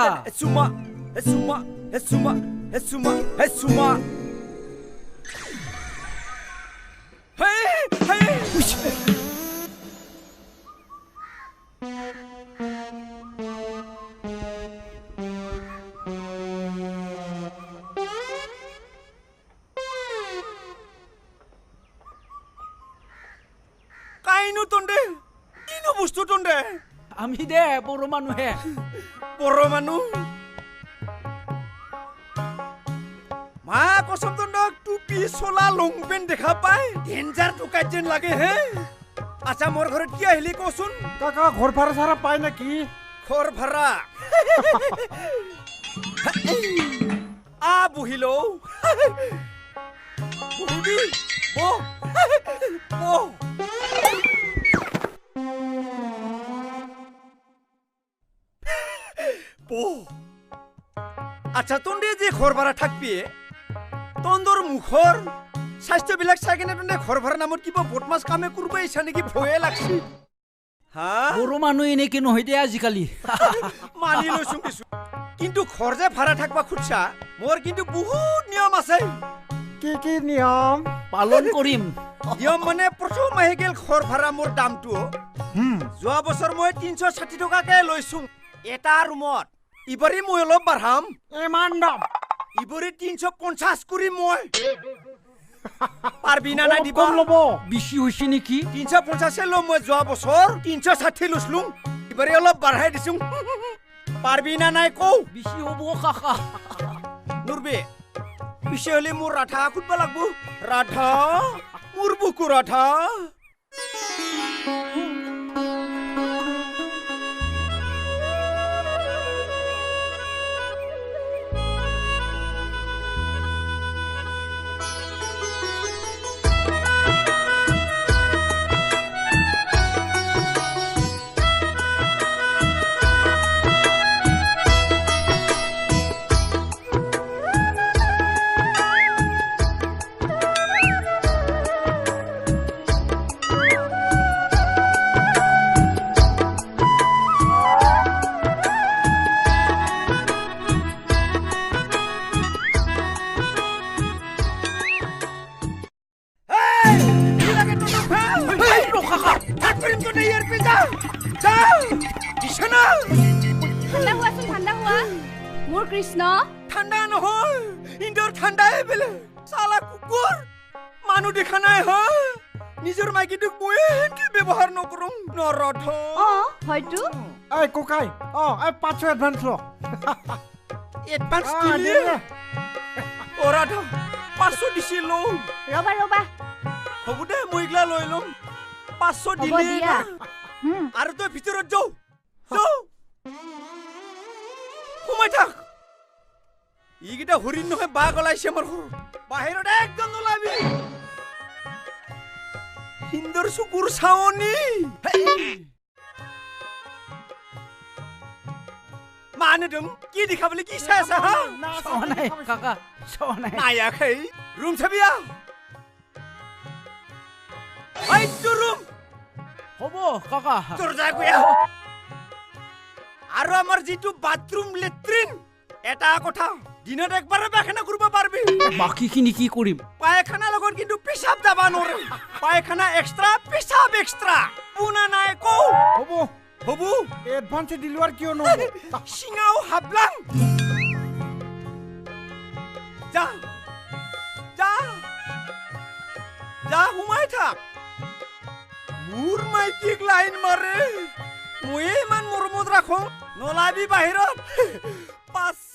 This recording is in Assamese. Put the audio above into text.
Esuma. Hey. Kainu tonde. Dino bustu tonde. আমি দে বড় মানুহে বড় মানুহ মা কসম তন্দক টুপি চোলা লংপেন দেখা পাই ডেঞ্জাৰ টুকাই যেন লাগে হে আচ্ছা মোৰ ঘৰত কি আহিলি কচোন কাকা ঘৰ ভাড়া সাৰা পায় নেকি ঘৰ ভাড়া বহিল বহিবি আচ্ছা তন্দে যে ঘর ভাড়া থাকবি তন্দর মুখর স্বাস্থ্যবিলাক চাই কেনে তন্দে ঘর ভাড়া নামত কিবা বদমাছ কামে করবা ইচ্ছা নেকি ভয়ে লাগছি বড় মানুহ এনেকে নহয় দে আজিকালি মানি লৈছো কিছু কিন্তু ঘর যে ভাড়া থাকবা খুঁজছা মোর কিন্তু বহুত নিয়ম আছে কি নিয়ম পালন কৰিম নিয়ম মানে প্ৰথম আহি গেল ঘৰ ভাড়া মোৰ দামটো যোৱা বছৰ মই 360 টকাকে লৈছো এটা ৰুমত ইবাৰে মই অলপ বাঢ়াম ইমান দাম ইবাৰে 350 কৰি মই পারবি না দিব কম লব বেছি হৈছে নেকি 350 লো মই যোৱা বছৰ 360 লৈছলু ইবাৰে অলপ বাঢ়াই দিছো পারবি না নাই কও বেছি হ'ব কাকা নুরবে পিছে হলে মোর রাধা খুঁজবা লাগবো রাধা মোর বুকু রাধা কৃষ্ণ ঠান্ডা নহয় ইন্দৰ ঠান্ডাই বেলে সালা কুকুৰ মানুহ দেখা নাই হয় নিজৰ মাইকিটোক মই কি ব্যৱহাৰ নকৰোম নৰথ হয়তো এই কোকাই এই 500 এডভান্স ল এডভান্স দিলে ওৰাথ 500 দিছিল ৰবা হ'ব দে মই ইগলা লৈ লম 500 দিলে আৰু তই ভিতৰত যাও সোমাই থাক ইগিটা হৰিণ নহয় বাঘ ওলাইছে আমাৰ ঘৰ বাহিৰত একদম নোলাবি হিন্দৰ চকুৰ চাৱনি মানুহ কি দেখাবলে কি চাই আছা চোৱা নাই কাকা চোৱা নাই নায়াখে ৰুম চাবিয়া এইটো ৰুম হ'ব কাকা তোৰ যা গয়া আৰু আমাৰ যিটো বাথৰুম লেট্ৰিন এটা কথা দিনত একবাৰে পায়খানা কৰিব পাৰবি বাকিখিনি কি কৰিম পায়খানা লগত কিন্তু পেশাব যাবা নৰে পায়খানা এক্সট্রা পেশাব এক্সট্রা পুনা নাই কও হ'ব এডভান্স দিলো আর কিয় নহব সিঙাও হাবলাং যা হুমাই থাক মোৰ মাইকিক লাইন মাৰে মই ইমান মৰমত ৰাখো নলাবি বাহিৰত 5